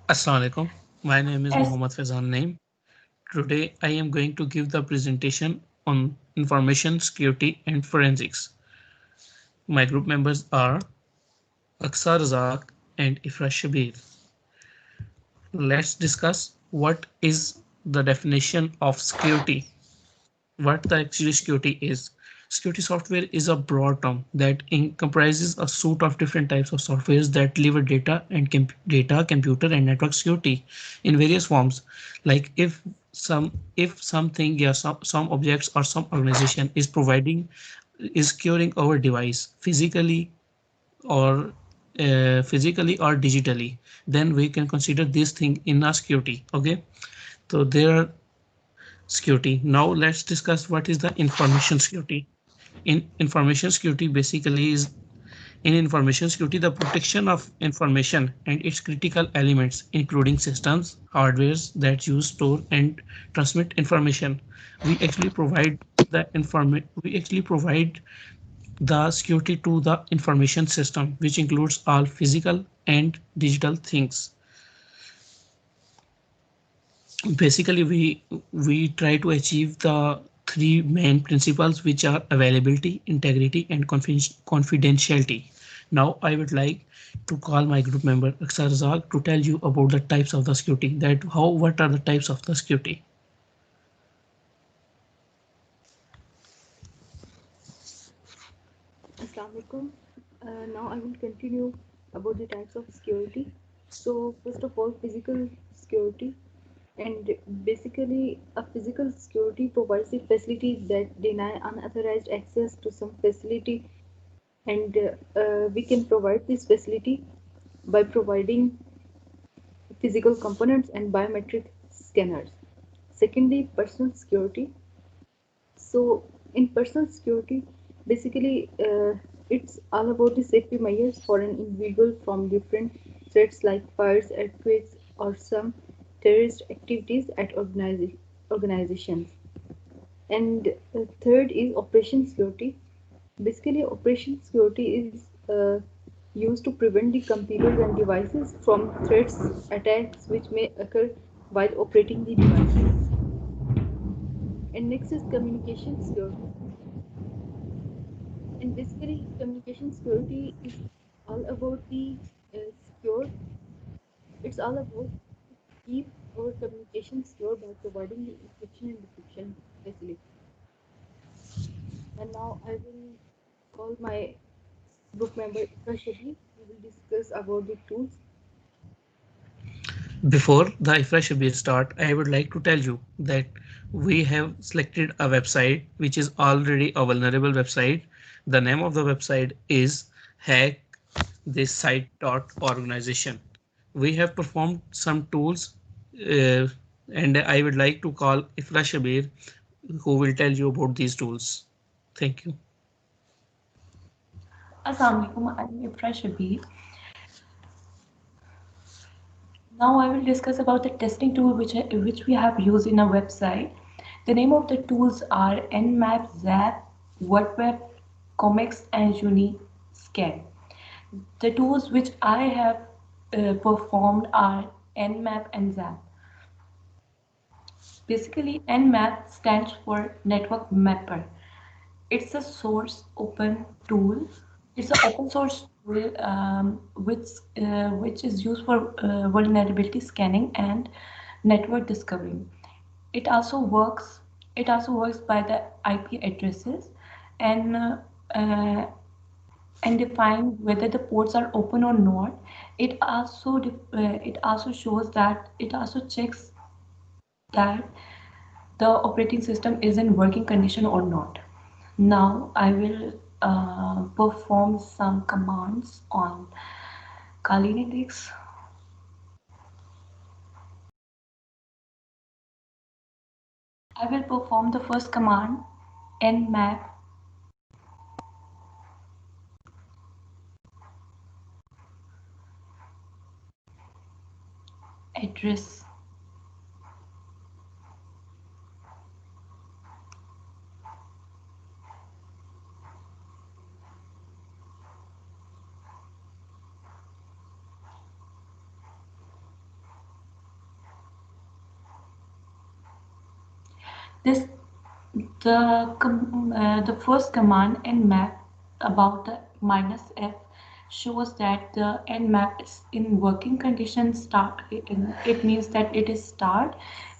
Assalamualaikum. My name is Mohammad Faizan Naim. Today I am going to give the presentation on information security and forensics. My group members are Aksar Razak and Ifra Shabir. Let's discuss what is the definition of security. What the actually security is. Security software is a broad term that comprises a suite of different types of softwares that deliver data and data, computer, and network security in various forms. Like if something, yeah, some objects or some organization is securing our device physically or digitally, then we can consider this thing in a security. Okay, so there are security. Now let's discuss what is the information security. In information security basically is in information security the protection of information and its critical elements including systems, hardwares that use, store and transmit information. We actually provide we actually provide the security to the information system which includes all physical and digital things. Basically we try to achieve the three main principles which are availability, integrity and confidentiality. Now I would like to call my group member Aksar Razak to tell you about the types of the security, that what are the types of the security. Assalamualaikum. Now I will continue about the types of security. So first of all, physical security, and basically a physical security provides the facility that deny unauthorized access to some facility, and we can provide this facility by providing physical components and biometric scanners. Secondly, personal security. So, in personal security, basically, it's all about the safety measures for an individual from different threats like fires, earthquakes, or some terrorist activities at organizations. And third is operation security. Basically, operation security is used to prevent the computers and devices from threats, attacks which may occur while operating the devices. And next is communication security. And basically, communication security is all about the secure. It's all about to keep our communication secure by providing the encryption and decryption facility. And now I will call my group member Ikra Shabir. We will discuss about the tools. Before the Ifra Shabir start, I would like to tell you that we have selected a website which is already a vulnerable website. The name of the website is hackthisite.organization. We have performed some tools, and I would like to call Ifra Shabir who will tell you about these tools. Thank you. Assalamualaikum, I'm Ifra Shabir. Now I will discuss about the testing tool which we have used in our website. The name of the tools are Nmap, Zap, WordWeb, Comics, and Uniscan. The tools which I have performed are Nmap and Zap. Basically, Nmap stands for Network Mapper. It's a source open tool. It's an open source tool which is used for vulnerability scanning and network discovery. It also works. It also works by the IP addresses and uh, uh, and define whether the ports are open or not. It also shows that it also checks that the operating system is in working condition or not. Now I will perform some commands on Kali Linux. I will perform the first command nmap address. This the first command nmap about the -f shows that the nmap is in working condition start. It means that it is start,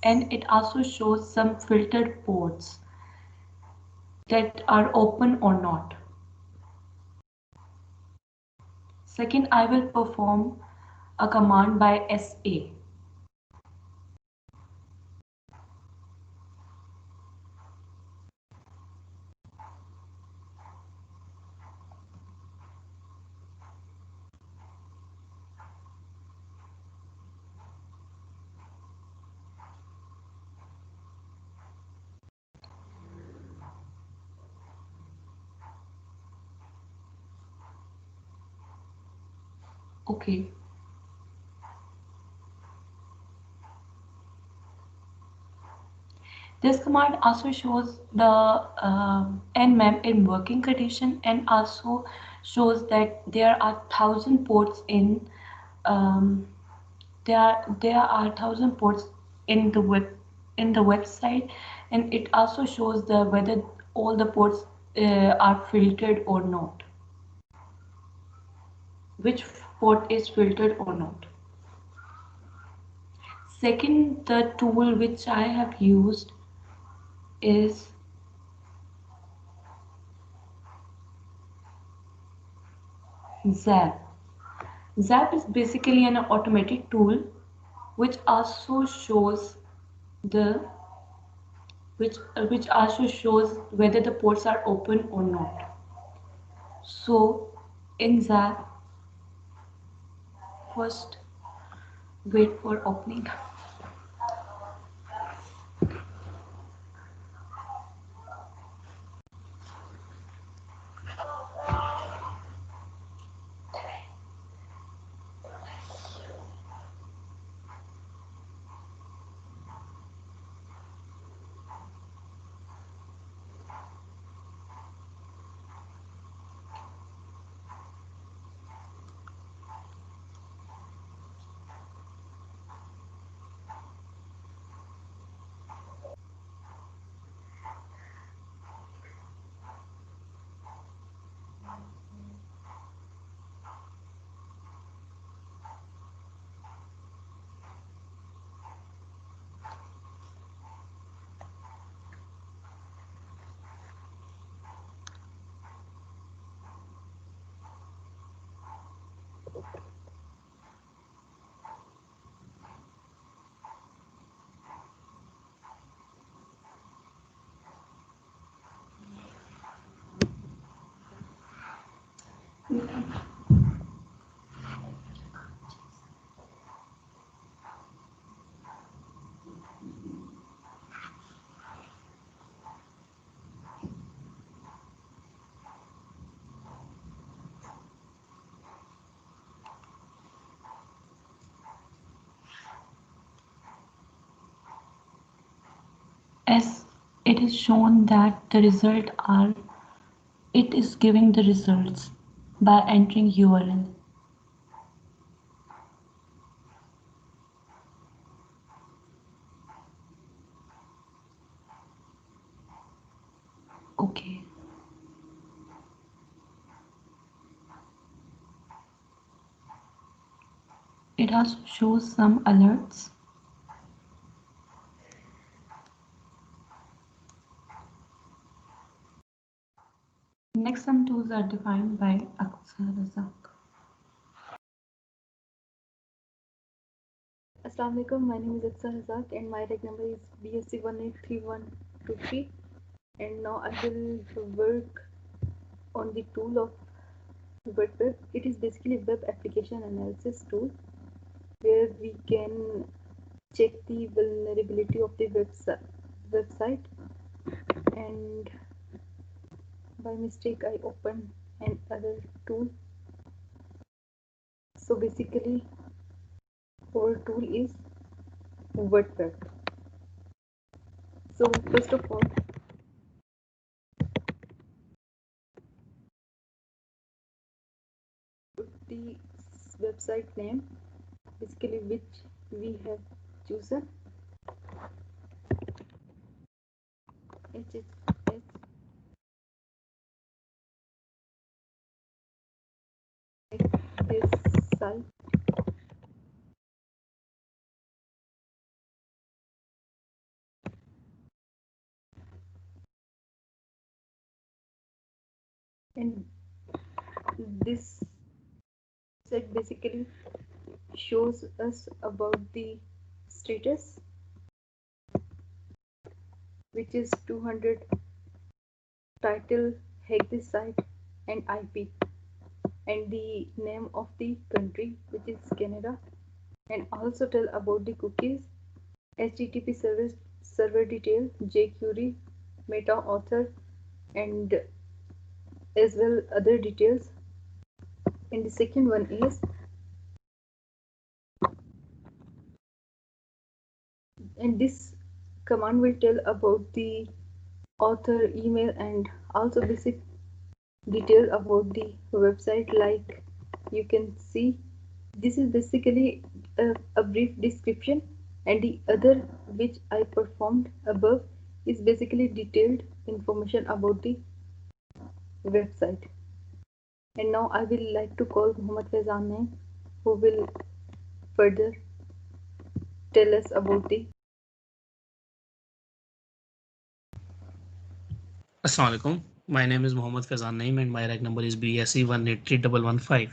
and it also shows some filtered ports that are open or not. Second, I will perform a command by SA. Okay. This command also shows the nmap in working condition, and also shows that there are 1,000 ports in um, there are 1,000 ports in the website, and it also shows the whether all the ports are filtered or not, which port is filtered or not. Second, the tool which I have used is Zap. Zap is basically an automatic tool which also shows the which also shows whether the ports are open or not. So in Zap, first wait for opening. As it is shown that the result are it is giving the results by entering URL. Okay. It also shows some alerts. Next, some tools are defined by Aksar Razak. Assalamu alaikum, my name is Aksa Hazak and my reg number is BSc183123, and now I will work on the tool of WebWeb. It is basically a web application analysis tool where we can check the vulnerability of the website, and by mistake I opened another tool. So basically our tool is WordWeb. So first of all, the website name, basically which we have chosen, HHS this site. And this set basically shows us about the status, which is 200, title, hack this site, and IP, and the name of the country, which is Canada, and also tell about the cookies, HTTP server detail, jQuery, meta author, and as well other details. And the second one is, and this command will tell about the author, email, and also basic detail about the website. Like you can see, this is basically a brief description, and the other which I performed above is basically detailed information about the website. And now I will like to call Mohammad Faizan Naim, who will further tell us about the. Assalamu alaikum. My name is Mohammad Faizan Naim and my reg number is BSE 183115.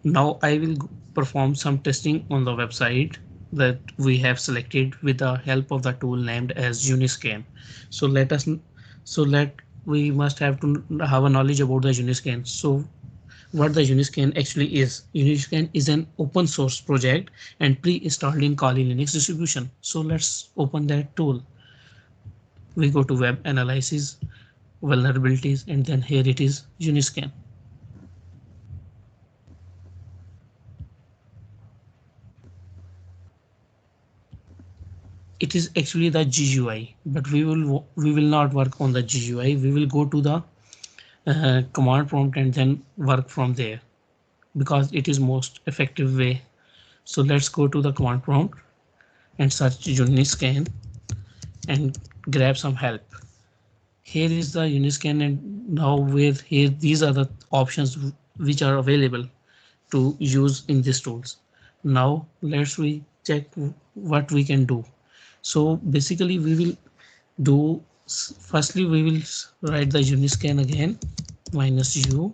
Now I will perform some testing on the website that we have selected with the help of the tool named as Uniscan. So we must have to have a knowledge about the Uniscan. So what the Uniscan actually is. Uniscan is an open source project and pre-installed in Kali Linux distribution. So let's open that tool. We go to web analysis, vulnerabilities, and then here it is Uniscan. It is actually the GUI, but we will not work on the GUI. We will go to the command prompt and then work from there because it is most effective way. So let's go to the command prompt and search Uniscan and grab some help. Here is the Uniscan, and now here these are the options which are available to use in these tools. Now let's we check what we can do. So basically we will do, firstly we will write the Uniscan again -u,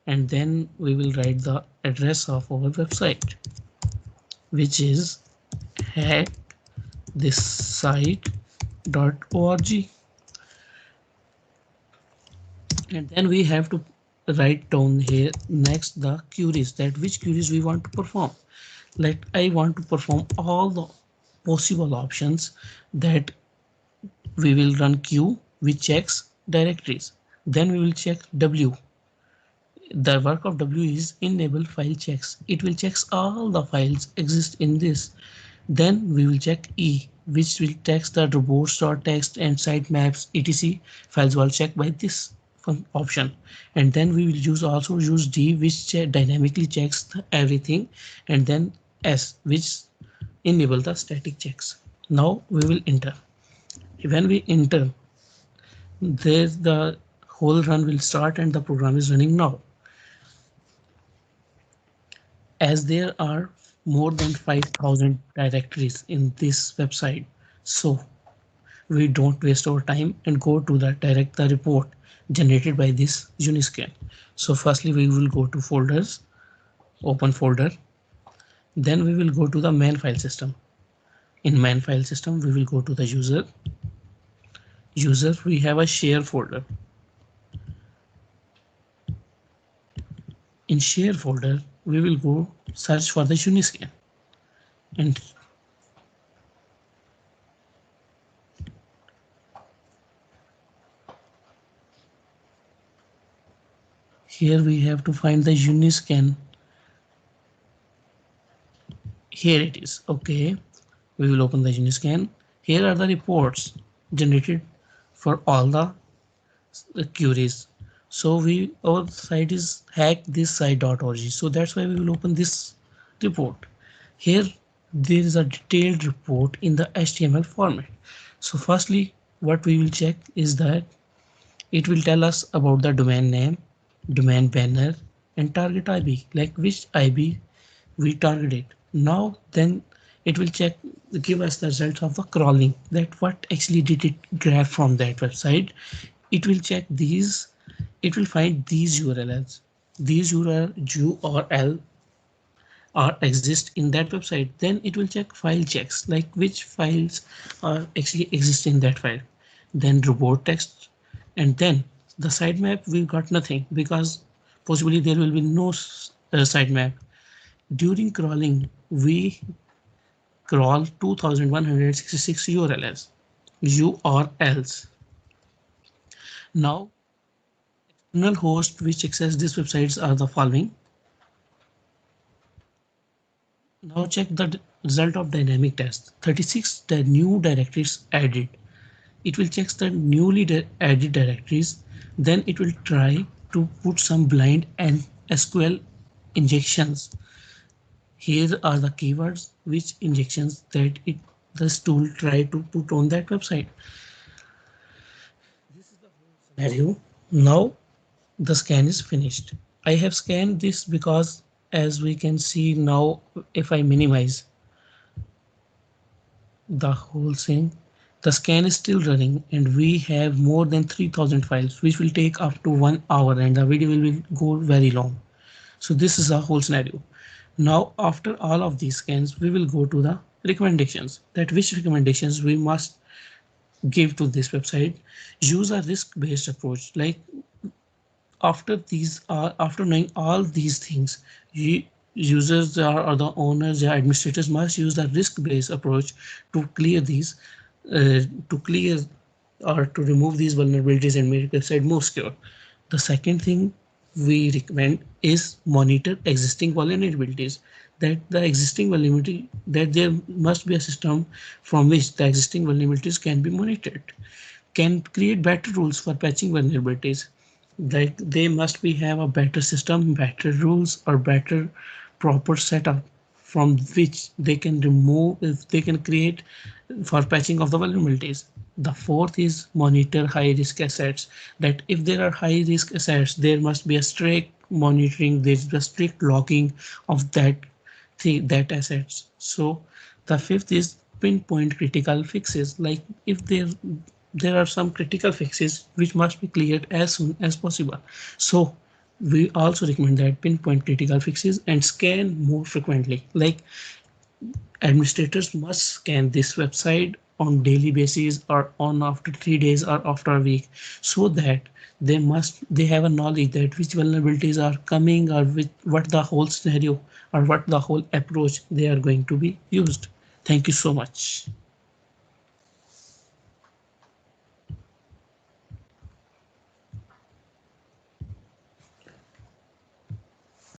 and then we will write the address of our website, which is hackthisSite.org. And then we have to write down here next the queries, that which queries we want to perform. Like I want to perform all the possible options, that we will run Q which checks directories. Then we will check W. The work of W is enable file checks. It will checks all the files exist in this. Then we will check E, which will text the reports.txt and sitemaps etc files will checked by this option. And then we will also use D, which dynamically checks everything, and then S, which enable the static checks. Now we will enter. When we enter, there's the whole run will start and the program is running now. As there are more than 5,000 directories in this website, so we don't waste our time and go to the report generated by this Uniscan. So firstly we will go to folders, open folder, then we will go to the main file system. In main file system we will go to the user, we have a share folder. In share folder we will go search for the Uniscan, and here we have to find the Uniscan. Here it is. Okay, we will open the Uniscan. Here are the reports generated for all the queries. So our site is hackthisSite.org. So that's why we will open this report. Here there is a detailed report in the HTML format. So firstly what we will check is that it will tell us about the domain name, domain banner, and target IP, like which IP we targeted. Now then it will check, give us the results of the crawling, that what actually did it grab from that website. It will check these, it will find these URLs. These URL are exist in that website. Then it will check file checks, like which files are actually exist in that file. Then report text, and then the sitemap we got nothing because possibly there will be no sitemap. During crawling, we crawl 2166 URLs. URLs. Now, external hosts which access these websites are the following. Now check the result of dynamic test. 36 the new directories added. It will check the newly added directories. Then it will try to put some blind and SQL injections. Here are the keywords which injections that this tool try to put on that website. This is the whole scenario. Now the scan is finished. I have scanned this because as we can see now, if I minimize the whole thing, the scan is still running and we have more than 3000 files, which will take up to 1 hour and the video will go very long. So this is a whole scenario. Now, after all of these scans, we will go to the recommendations, that which recommendations we must give to this website. Use a risk-based approach. Like after knowing all these things, users or the owners or administrators must use the risk-based approach to clear these, to clear or to remove these vulnerabilities and make the website more secure. The second thing we recommend is monitor existing vulnerabilities. That the existing vulnerability, that there must be a system from which the existing vulnerabilities can be monitored. Can create better rules for patching vulnerabilities. That they must be have a better system, better rules, or better proper setup from which they can remove, if they can create for patching of the vulnerabilities. The fourth is monitor high risk assets. That if there are high risk assets, there must be a strict monitoring, there's a strict logging of that assets. So the fifth is pinpoint critical fixes. Like if there are some critical fixes which must be cleared as soon as possible. So we also recommend that pinpoint critical fixes and scan more frequently. Like administrators must scan this website on daily basis or on after 3 days or after a week, so that they have a knowledge that which vulnerabilities are coming or which, what the whole scenario or what the whole approach they are going to be used. Thank you so much.